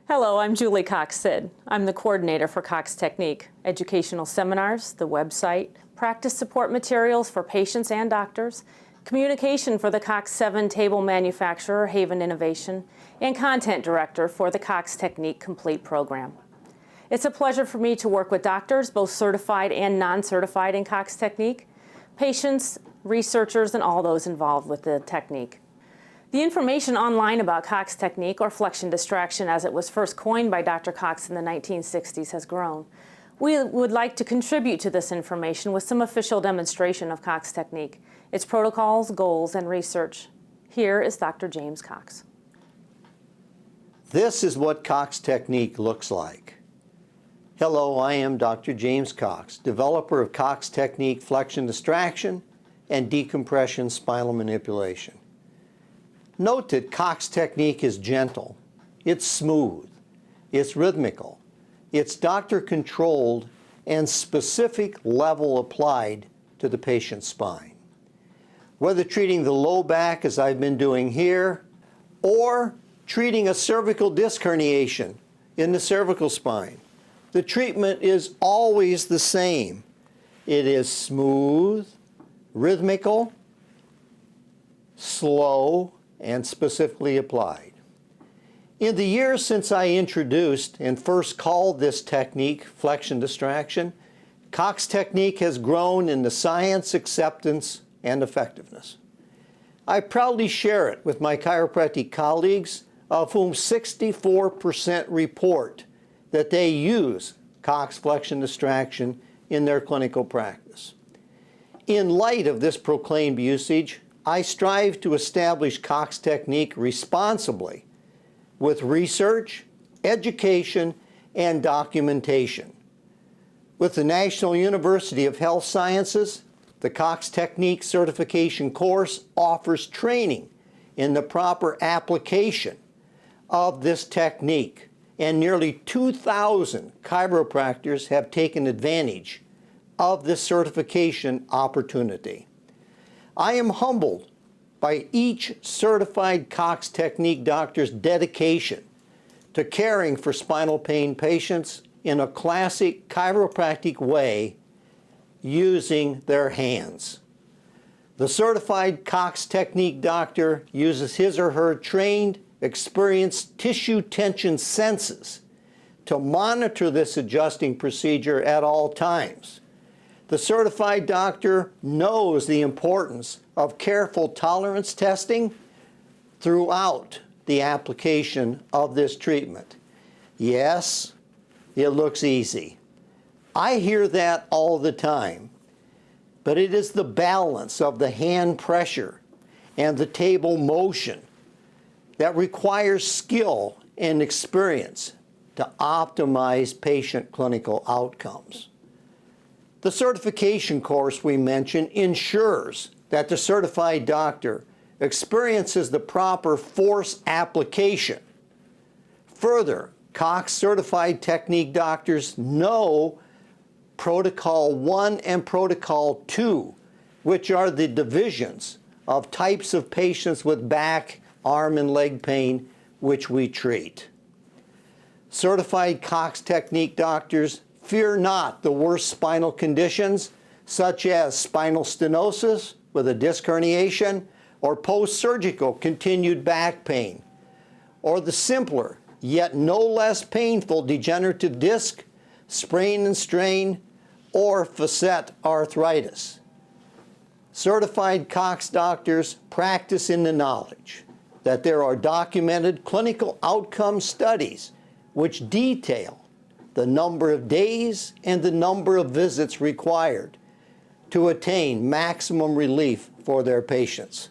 Hello, I'm Julie Cox-Sid. I'm the coordinator for Cox Technic, educational seminars, the website, practice support materials for patients and doctors, communication for the Cox 7 table manufacturer, Haven Innovation, and content director for the Cox Technic Complete program. It's a pleasure for me to work with doctors, both certified and non-certified in Cox Technic, patients, researchers, and all those involved with the technique. The information online about Cox Technic, or Flexion distraction as it was first coined by Dr. Cox in the 1960s, has grown. We would like to contribute to this information with some official demonstration of Cox Technic, its protocols, goals, and research. Here is Dr. James Cox. This is what Cox Technic looks like. Hello, I am Dr. James Cox, developer of Cox Technic Flexion distraction and decompression spinal manipulation. Note that Cox Technic is gentle, it's smooth, it's rhythmical, it's doctor-controlled and specific level applied to the patient's spine. Whether treating the low back as I've been doing here, or treating a cervical disc herniation in the cervical spine, the treatment is always the same. It is smooth, rhythmical, slow, and specifically applied. In the years since I introduced and first called this technique Flexion distraction, Cox Technic has grown in the science, acceptance, and effectiveness. I proudly share it with my chiropractic colleagues, of whom 64% report that they use Cox Flexion distraction in their clinical practice. In light of this proclaimed usage, I strive to establish Cox Technic responsibly with research, education, and documentation. With the National University of Health Sciences, the Cox Technic certification course offers training in the proper application of this technique, and nearly 2,000 chiropractors have taken advantage of this certification opportunity. I am humbled by each certified Cox Technic doctor's dedication to caring for spinal pain patients in a classic chiropractic way using their hands. The certified Cox Technic doctor uses his or her trained, experienced tissue tension senses to monitor this adjusting procedure at all times. The certified doctor knows the importance of careful tolerance testing throughout the application of this treatment. Yes, it looks easy. I hear that all the time, but it is the balance of the hand pressure and the table motion that requires skill and experience to optimize patient clinical outcomes. The certification course we mentioned ensures that the certified doctor experiences the proper force application. Further, Cox certified technique doctors know Protocol 1 and Protocol 2, which are the divisions of types of patients with back, arm, and leg pain which we treat. Certified Cox Technic doctors fear not the worst spinal conditions, such as spinal stenosis with a disc herniation, or post-surgical continued back pain, or the simpler, yet no less painful degenerative disc, sprain and strain, or facet arthritis. Certified Cox doctors practice in the knowledge that there are documented clinical outcome studies which detail the number of days and the number of visits required to attain maximum relief for their patients.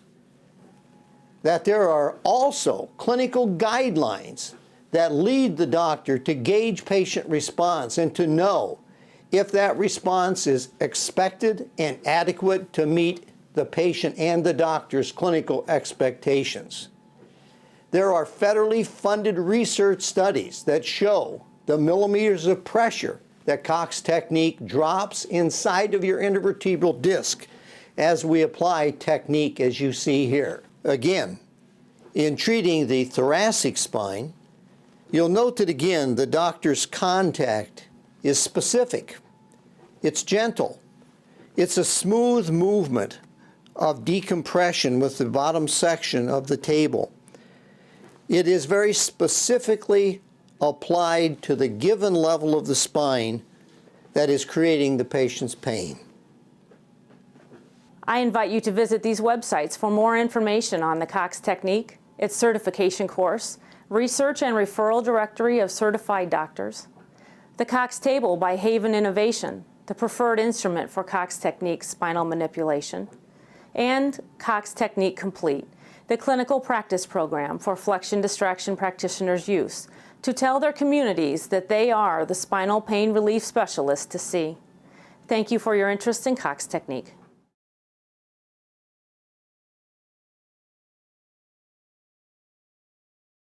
That there are also clinical guidelines that lead the doctor to gauge patient response and to know if that response is expected and adequate to meet the patient and the doctor's clinical expectations. There are federally funded research studies that show the millimeters of pressure that Cox Technic drops inside of your intervertebral disc as we apply technique as you see here. Again, in treating the thoracic spine, You'll note that again, the doctor's contact is specific. It's gentle. It's a smooth movement of decompression with the bottom section of the table. It is very specifically applied to the given level of the spine that is creating the patient's pain. I invite you to visit these websites for more information on the Cox Technique, its certification course, research and referral directory of certified doctors, the Cox Table by Haven Innovation, the preferred instrument for Cox Technique spinal manipulation, and Cox Technique Complete, the clinical practice program for flexion distraction practitioners' use to tell their communities that they are the spinal pain relief specialist to see. Thank you for your interest in Cox Technique.